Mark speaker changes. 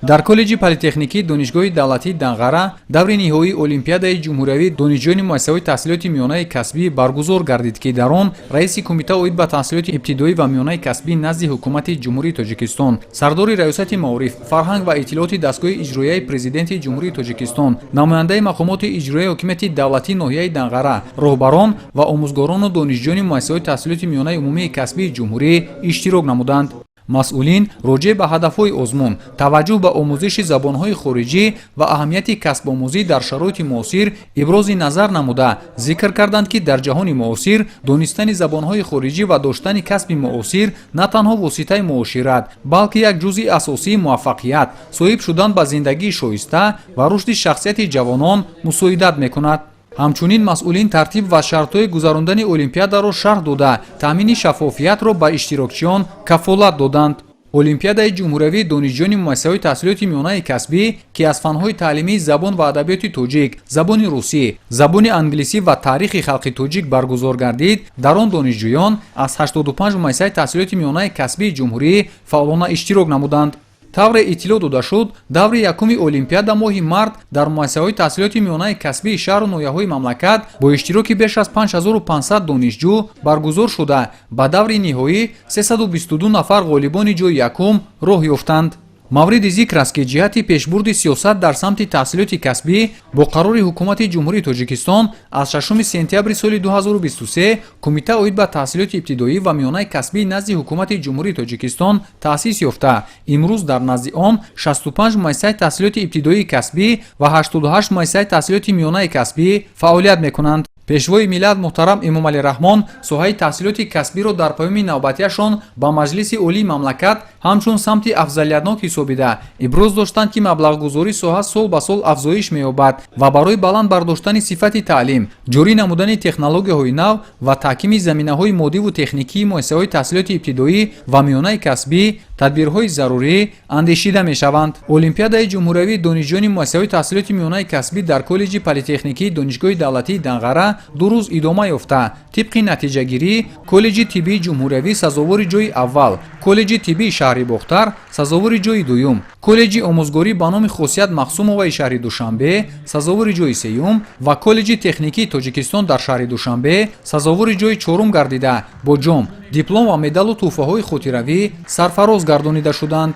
Speaker 1: дар коллеҷи политехникии донишгоҳи давлатии Данғара даври ниҳоии олимпиадаи ҷумҳуриявии донишҷӯёни муассисаҳои таҳсилоти миёнаи касбӣ баргузор гардид, ки дар он раиси кумита оид ба таҳсилоти ибтидоӣ ва миёнаи касбӣ назди ҳукумати ҷумҳурии Тоҷикистон, сардори раёсати маориф, фарҳанг ва иттилооти дастгоҳи иҷроияи президенти ҷумҳурии Тоҷикистон, намояндаи мақомоти иҷроияи ҳокимияти давлатии ноҳияи Данғара, роҳбарон ва омӯзгорону донишҷӯёни муассисаҳои таҳсилоти миёнаи умумии касбии ҷумҳурӣ иштирок намуданд. масъулин роҷеъ ба ҳадафҳои озмун, таваҷҷӯҳ ба омӯзиши забонҳои хориҷӣ ва аҳамияти касбомӯзӣ дар шароити муосир ибрози назар намуда зикр карданд, ки дар ҷаҳони муосир донистани забонҳои хориҷӣ ва доштани касби муосир на танҳо воситаи муошират, балки як ҷузъи асосии муваффақият, соҳиб шудан ба зиндагии шоиста ва рушди шахсияти ҷавонон мусоидат мекунад. ҳамчунин масъулин тартиб ва шартҳои гузарондани олимпиадаро шарҳ дода, таъмини шаффофиятро ба иштирокчиён кафолат доданд. олимпиадаи ҷумҳуриявии донишҷӯёни муассисаҳои таҳсилоти миёнаи касбӣ, ки аз фанҳои таълимии забон ва адабиёти тоҷик, забони русӣ, забони англисӣ ва таърихи халқи тоҷик баргузор гардид, дар он донишҷӯён аз 85 муассисаи таҳсилоти миёнаи касбии ҷумҳурӣ фаъолона иштирок намуданд. тавре иттилоъ дода шуд, даври якуми олимпиада моҳи март дар муассисаҳои таҳсилоти миёнаи касбии шаҳру ноҳияҳои мамлакат бо иштироки беш аз 5500 донишҷӯ баргузор шуда, ба даври ниҳоӣ 322 нафар ғолибони ҷойи якум роҳ ёфтанд. мавриди зикр аст, ки ҷиҳати пешбурди сиёсат дар самти таҳсилоти касбӣ бо қарори ҳукумати ҷумҳурии Тоҷикистон аз 6 сентябри соли 2023 кумита оид ба таҳсилоти ибтидоӣ ва миёнаи касбӣ назди ҳукумати ҷумҳурии Тоҷикистон таъсис ёфта, имрӯз дар назди он 65 муассисаи таҳсилоти ибтидоии касбӣ ва 88 муассисаи таҳсилоти миёнаи касбӣ фаъолият мекунанд. пешвои миллат муҳтарам Эмомалӣ Раҳмон соҳаи таҳсилоти касбиро дар паёми навбатиашон ба маҷлиси олии мамлакат ҳамчун самти афзалиятнок ҳисобида иброз доштанд, ки маблағгузории соҳа сол ба сол афзоиш меёбад ва барои баланд бардоштани сифати таълим, ҷорӣ намудани технологияҳои нав ва таҳкими заминаҳои моддиву техникии муассисаҳои таҳсилоти ибтидоӣ ва миёнаи касбӣ тадбирҳои зарурӣ андешида мешаванд. олимпиадаи ҷумҳуриявии донишҷӯёни муассисаҳои таҳсилоти миёнаи касбӣ дар коллеҷи политехникии донишгоҳи давлатии Данғара 2 рӯз идома ёфта. тибқи натиҷагирӣ, коллеҷи тиббии ҷумҳуриявӣ сазовори ҷойи аввал, коллеҷи тиббии шаҳри Бохтар сазовори ҷойи дуюм, коллеҷи омӯзгорӣ ба номи Хосият Махсумоваи шаҳри Душанбе сазовори ҷойи сеюм ва коллеҷи техникии Тоҷикистон дар шаҳри Душанбе сазовори ҷойи чорум гардида бо ҷом, диплом ва медалу тӯҳфаҳои хотиравӣ сарфароз гардонида шуданд.